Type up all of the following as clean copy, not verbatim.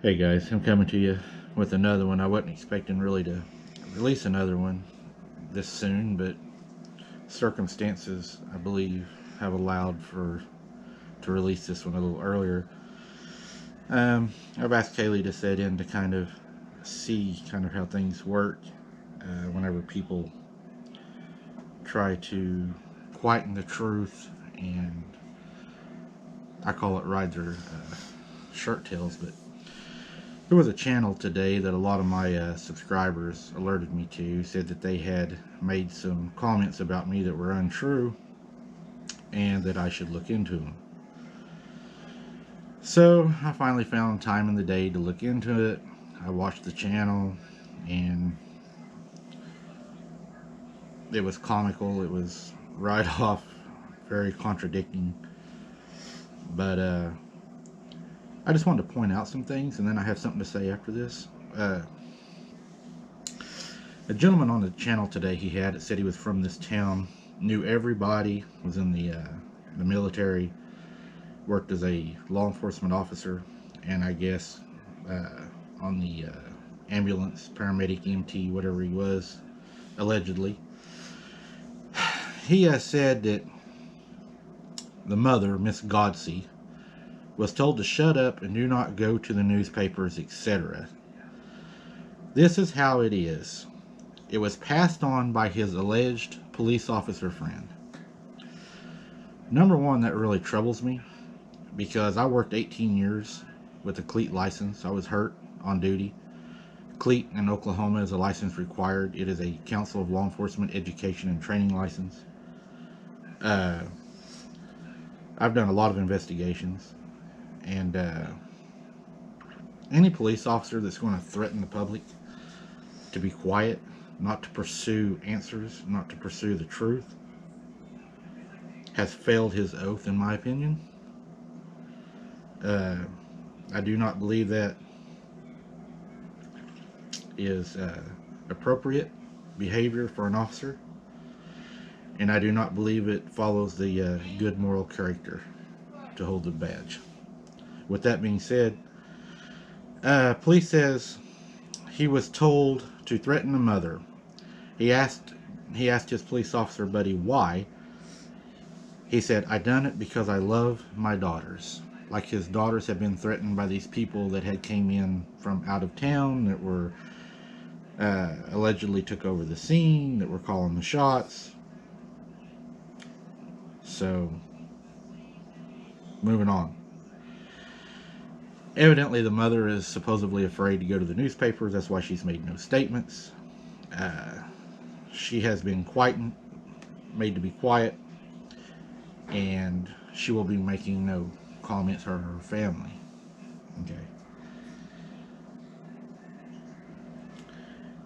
Hey guys, I'm coming to you with another one. I wasn't expecting really to release another one this soon, but circumstances, I believe, have allowed for to release this one a little earlier. I've asked Kaylee to set in to kind of see kind of how things work whenever people try to quieten the truth, and I call it ride their shirt tails, but there was a channel today that a lot of my subscribers alerted me to, said that they had made some comments about me that were untrue and that I should look into them. So I finally found time in the day to look into it. I watched the channel and it was comical. It was right off very contradicting. But I just wanted to point out some things, and then I have something to say after this. A gentleman on the channel today, he had it said he was from this town, knew everybody, was in the military, worked as a law enforcement officer, and I guess on the ambulance, paramedic, EMT, whatever he was, allegedly. He has said that the mother, Miss Godsey, was told to shut up and do not go to the newspapers, etc. This is how it is. It was passed on by his alleged police officer friend. Number one, that really troubles me because I worked 18 years with a cleat license. I was hurt on duty. Cleat in Oklahoma is a license required. It is a Council of Law Enforcement Education and Training license. I've done a lot of investigations, and any police officer that's going to threaten the public to be quiet, not to pursue answers, not to pursue the truth, has failed his oath, in my opinion. I do not believe that is appropriate behavior for an officer, and I do not believe it follows the good moral character to hold the badge. With that being said, police says he was told to threaten the mother. He asked his police officer buddy why. He said, "I done it because I love my daughters." Like his daughters had been threatened by these people that had came in from out of town that were allegedly took over the scene, that were calling the shots. So, moving on. Evidently, the mother is supposedly afraid to go to the newspapers. That's why she's made no statements. She has been made to be quiet, and she will be making no comments or her family. Okay.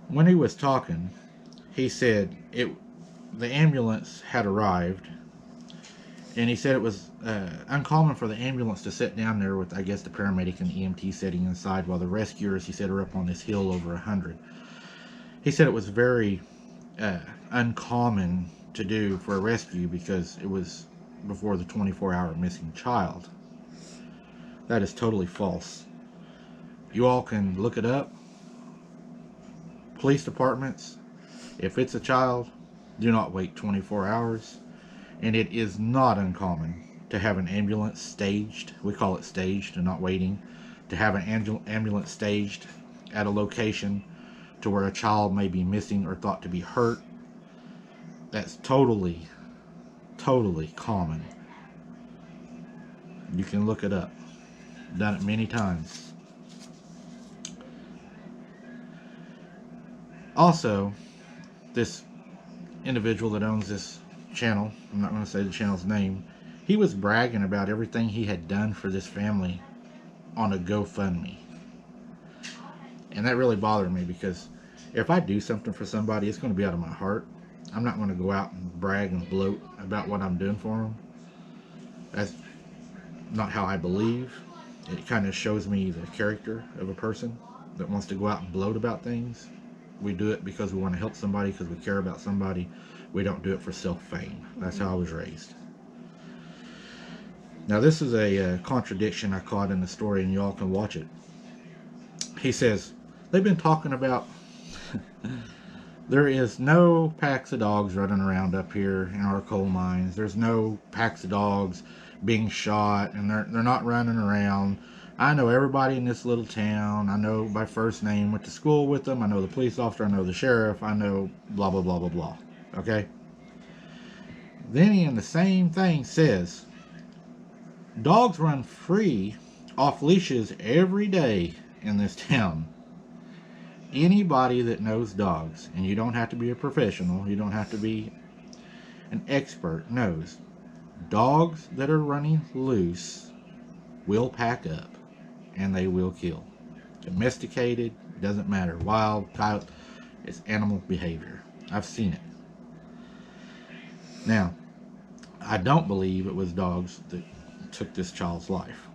When he was talking, he said the ambulance had arrived, and he said it was uncommon for the ambulance to sit down there with, I guess, the paramedic and the EMT sitting inside, while the rescuers, he said, are up on this hill over 100. He said it was very uncommon to do for a rescue because it was before the 24-hour missing child. That is totally false. You all can look it up. Police departments, if it's a child, do not wait 24 hours. And it is not uncommon to have an ambulance staged. We call it staged and not waiting. To have an ambulance staged at a location to where a child may be missing or thought to be hurt. That's totally common. You can look it up. Done it many times. Also, this individual that owns this channel, I'm not going to say the channel's name, he was bragging about everything he had done for this family on a GoFundMe. And that really bothered me because if I do something for somebody, it's going to be out of my heart. I'm not going to go out and brag and bloat about what I'm doing for them. That's not how I believe. It kind of shows me the character of a person that wants to go out and gloat about things. We do it because we want to help somebody, because we care about somebody. We don't do it for self-fame. That's how I was raised. Now, this is a contradiction I caught in the story, and y'all can watch it. he says, they've been talking about there is no packs of dogs running around up here in our coal mines. There's no packs of dogs being shot, and they're not running around. I know everybody in this little town. I know by first name, went to school with them. I know the police officer. I know the sheriff. I know blah, blah, blah, blah, blah. Okay? Then he, in the same thing, says, dogs run free off leashes every day in this town. Anybody that knows dogs, and you don't have to be a professional, you don't have to be an expert, knows dogs that are running loose will pack up and they will kill. Domesticated, doesn't matter. Wild, coyote, it's animal behavior. I've seen it. Now, I don't believe it was dogs that took this child's life.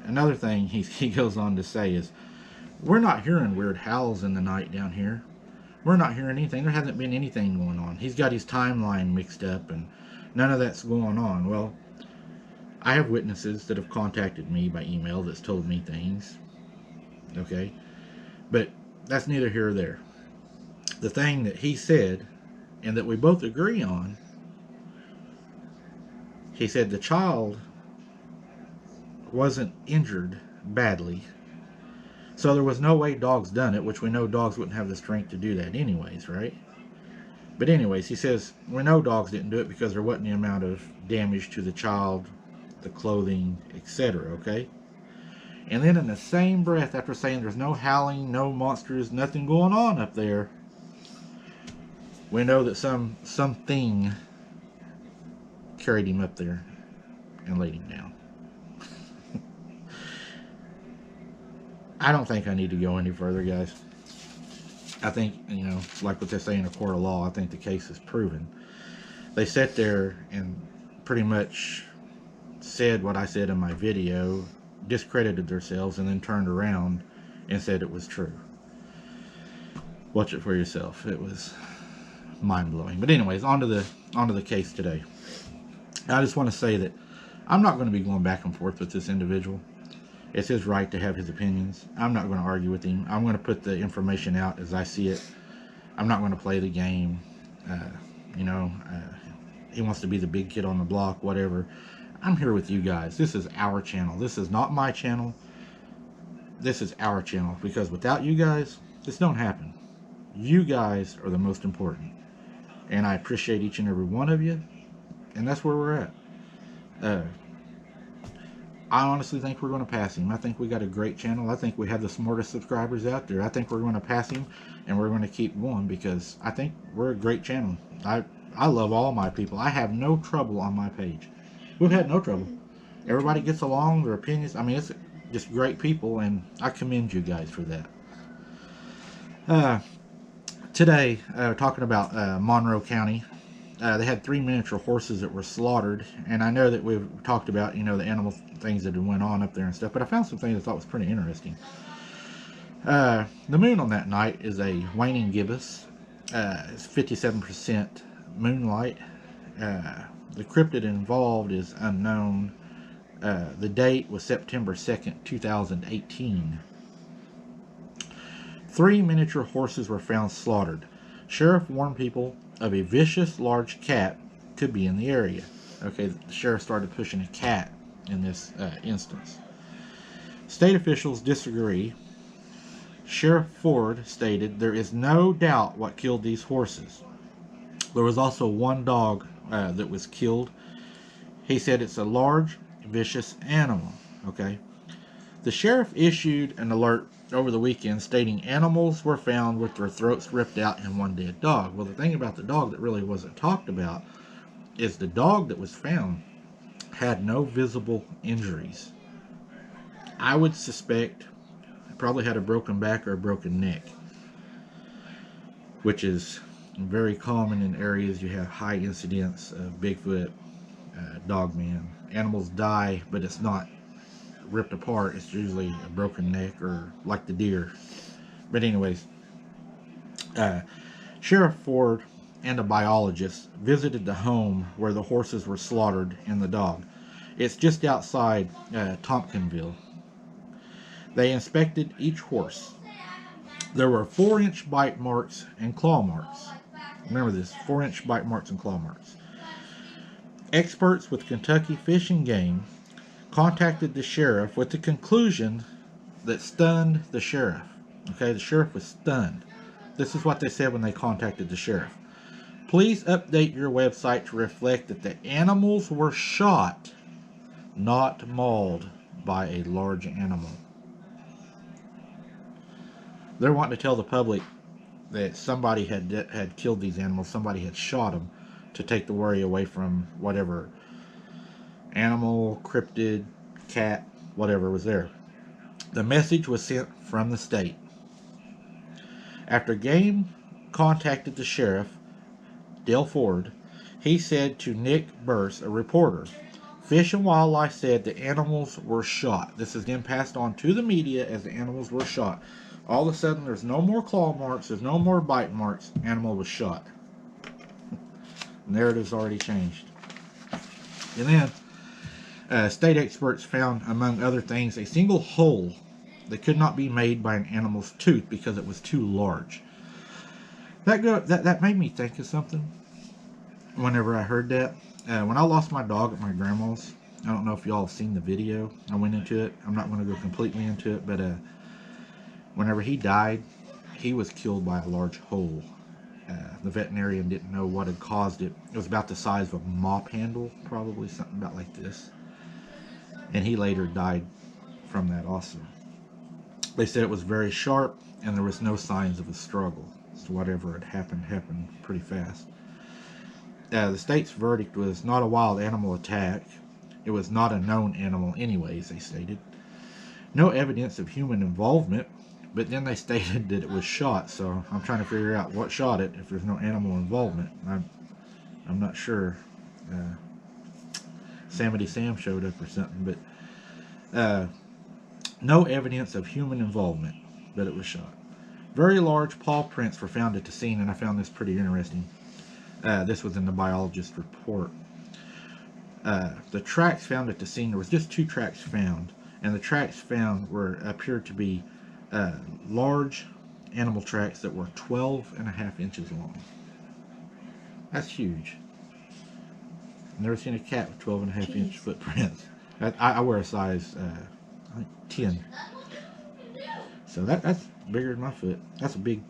Another thing he goes on to say is, we're not hearing weird howls in the night down here. We're not hearing anything. There hasn't been anything going on. He's got his timeline mixed up and none of that's going on. Well, I have witnesses that have contacted me by email that's told me things. Okay? But that's neither here or there. The thing that he said, and that we both agree on, he said the child wasn't injured badly. So there was no way dogs done it, which we know dogs wouldn't have the strength to do that anyways, right? But anyways, he says, we know dogs didn't do it because there wasn't the amount of damage to the child, the clothing, etc., okay? And then in the same breath, after saying there's no howling, no monsters, nothing going on up there, we know that something carried him up there and laid him down. I don't think I need to go any further, guys. I think, like what they say in a court of law, I think the case is proven. They sat there and pretty much said what I said in my video, discredited themselves, and then turned around and said it was true. Watch it for yourself. It was mind-blowing. But anyways, on to the case today. I just want to say that I'm not going to be going back and forth with this individual. It's his right to have his opinions. I'm not going to argue with him. I'm going to put the information out as I see it. I'm not going to play the game. He wants to be the big kid on the block, whatever. I'm here with you guys. This is our channel. This is not my channel. This is our channel, because without you guys, this don't happen. You guys are the most important. And I appreciate each and every one of you. And that's where we're at. I honestly think we're going to pass him. I think we got a great channel. I think we have the smartest subscribers out there. I think we're going to pass him, and we're going to keep going, because I think we're a great channel. I love all my people. I have no trouble on my page. We've had no trouble. Everybody gets along, their opinions. I mean, it's just great people, and I commend you guys for that. Today, talking about Monroe County. They had 3 miniature horses that were slaughtered, and I know that we've talked about, the animal things that went on up there and stuff, but I found some things I thought was pretty interesting. The moon on that night is a waning gibbous. It's 57% moonlight. The cryptid involved is unknown. The date was September 2nd, 2018. 3 miniature horses were found slaughtered. Sheriff warned people of a vicious large cat could be in the area. Okay, the sheriff started pushing a cat in this instance. State officials disagree. Sheriff Ford stated there is no doubt what killed these horses. There was also one dog that was killed. He said it's a large, vicious animal. Okay. The sheriff issued an alert over the weekend stating animals were found with their throats ripped out and one dead dog. Well, the thing about the dog that really wasn't talked about is the dog that was found had no visible injuries. I would suspect it probably had a broken back or a broken neck, which is very common in areas you have high incidence of Bigfoot, dogman. Animals die, but it's not ripped apart. It's usually a broken neck, or like the deer. But anyways, Sheriff Ford and a biologist visited the home where the horses were slaughtered and the dog. It's just outside Tompkinville. They inspected each horse. There were 4-inch bite marks and claw marks. Remember this, 4-inch bite marks and claw marks. Experts with Kentucky Fish and Game contacted the sheriff with the conclusion that stunned the sheriff. Okay, the sheriff was stunned. This is what they said when they contacted the sheriff. Please update your website to reflect that the animals were shot, not mauled by a large animal. They're wanting to tell the public that somebody had killed these animals, somebody had shot them to take the worry away from whatever animal, cryptid, cat, whatever was there. The message was sent from the state. After Game contacted the sheriff, Dale Ford, he said to Nick Burse, a reporter, Fish and Wildlife said the animals were shot. This is then passed on to the media as the animals were shot. All of a sudden, there's no more claw marks, there's no more bite marks. Animal was shot. Narrative's already changed. And then, state experts found, among other things, a single hole that could not be made by an animal's tooth because it was too large. That made me think of something whenever I heard that. When I lost my dog at my grandma's, I don't know if y'all have seen the video. I went into it. I'm not going to go completely into it, but whenever he died, he was killed by a large hole. The veterinarian didn't know what had caused it. It was about the size of a mop handle, probably something about like this. And he later died from that also. They said it was very sharp and there was no signs of a struggle. So whatever had happened pretty fast. The state's verdict was not a wild animal attack. It was not a known animal anyways, they stated. No evidence of human involvement. But then they stated that it was shot, so I'm trying to figure out what shot it if there's no animal involvement. I'm not sure. Samity Sam showed up or something, but no evidence of human involvement, but it was shot. Very large paw prints were found at the scene, and I found this pretty interesting. This was in the biologist's report. The tracks found at the scene, there was just 2 tracks found, and the tracks found appeared to be large animal tracks that were 12.5 inches long. That's huge. I've never seen a cat with 12.5-inch footprints. I wear a size I think 10. So that's bigger than my foot. That's a big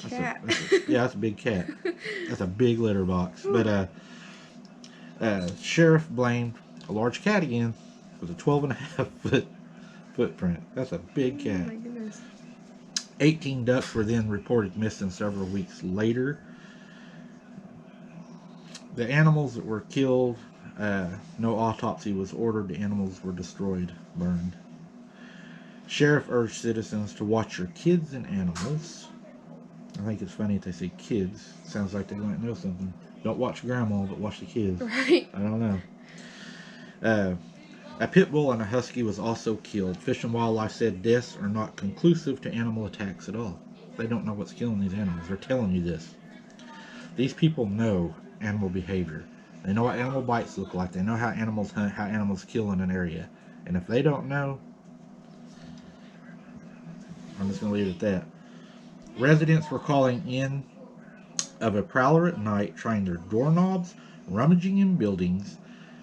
cat. That's a big cat. That's a big litter box. But sheriff blamed a large cat again with a 12.5-foot footprint. That's a big cat. Oh my goodness. 18 ducks were then reported missing several weeks later. The animals that were killed, no autopsy was ordered. The animals were destroyed, burned. Sheriff urged citizens to watch your kids and animals. I think it's funny if they say kids. Sounds like they might know something. Don't watch grandma, but watch the kids. Right. I don't know. A pit bull and a husky was also killed. Fish and Wildlife said deaths are not conclusive to animal attacks at all. They don't know what's killing these animals. They're telling you this. These people know animal behavior. They know what animal bites look like. They know how animals hunt, how animals kill in an area. And if they don't know, I'm just going to leave it at that. Residents were calling in of a prowler at night, trying their doorknobs, rummaging in buildings,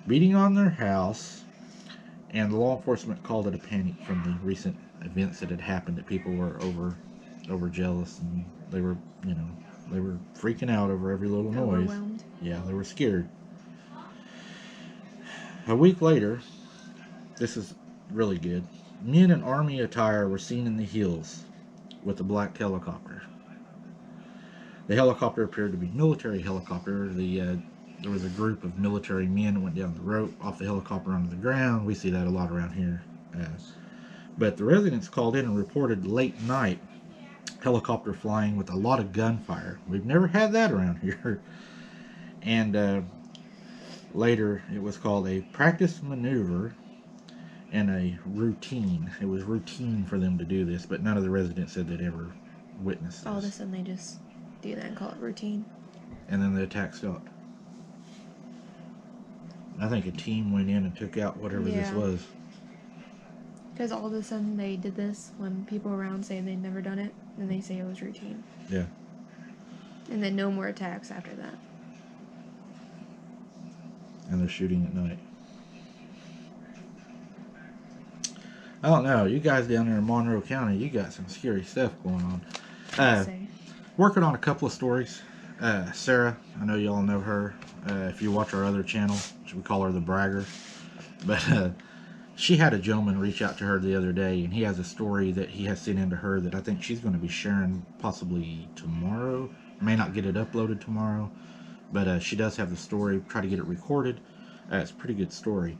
beating on their house, and law enforcement called it a panic from the recent events that had happened, that people were over jealous, and they were freaking out over every little noise. Yeah, they were scared. A week later, this is really good. Men in army attire were seen in the hills with a black helicopter. The helicopter appeared to be a military helicopter. There was a group of military men that went down the rope off the helicopter onto the ground. We see that a lot around here. But the residents called in and reported late night helicopter flying with a lot of gunfire. We've never had that around here. And later it was called a practice maneuver and a routine. It was routine for them to do this, but none of the residents said they'd ever witnessed this. All of a sudden they just do that and call it routine. And then the attack stopped. I think a team went in and took out whatever this was. Because all of a sudden they did this when people around say they'd never done it, and they say it was routine. Yeah. And then no more attacks after that. And they're shooting at night. I don't know. You guys down there in Monroe County, you got some scary stuff going on. Working on a couple of stories. Sarah, I know y'all know her. If you watch our other channel, we call her the Bragger. But she had a gentleman reach out to her the other day, and he has a story that he has sent into her that I think she's going to be sharing possibly tomorrow. May not get it uploaded tomorrow, but she does have the story. Try to get it recorded. It's a pretty good story.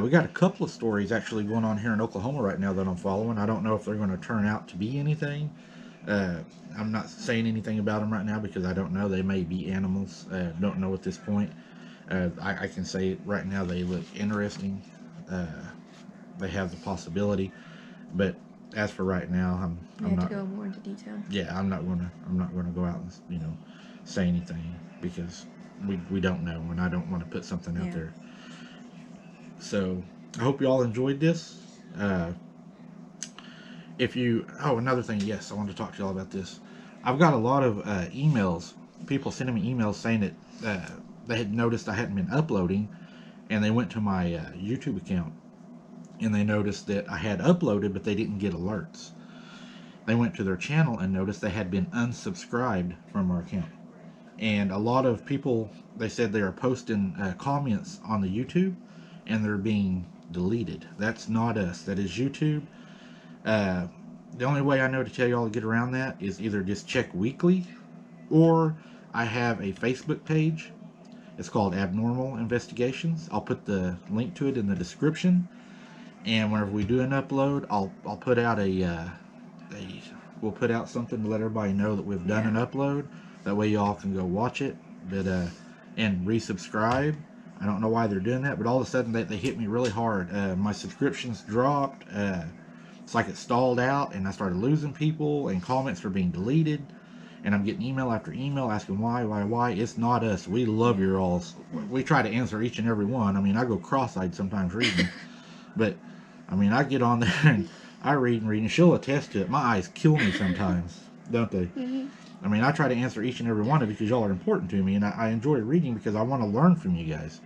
We got a couple of stories actually going on here in Oklahoma right now that I'm following. I don't know if they're going to turn out to be anything. I'm not saying anything about them right now because I don't know. They may be animals. Don't know at this point. I can say right now they look interesting. They have the possibility, but as for right now, I'm not. To go more into detail. Yeah, I'm not gonna go out and say anything because we don't know, and I don't want to put something out there. So I hope you all enjoyed this. Another thing, yes, I wanted to talk to y'all about this. I've got a lot of emails, people sending me emails saying that they had noticed I hadn't been uploading, and they went to my YouTube account, and they noticed that I had uploaded, but they didn't get alerts. They went to their channel and noticed they had been unsubscribed from our account. And a lot of people, they said they are posting comments on the YouTube, and they're being deleted. That's not us. That is YouTube. The only way I know to tell y'all to get around that is either just check weekly, or I have a Facebook page. It's called Abnormal Investigations. I'll put the link to it in the description. And whenever we do an upload, I'll put out we'll put out something to let everybody know that we've done an upload. That way y'all can go watch it, but and resubscribe. I don't know why they're doing that, but all of a sudden they hit me really hard. My subscriptions dropped. It's like it stalled out, and I started losing people, and comments are being deleted, and I'm getting email after email asking why. It's not us. We love your alls. We try to answer each and every one. I mean, I go cross-eyed sometimes reading, but I mean, I get on there and I read, and she'll attest to it. My eyes kill me sometimes, don't they? Mm-hmm. I mean, I try to answer each and every one of you because y'all are important to me, and I enjoy reading because I want to learn from you guys.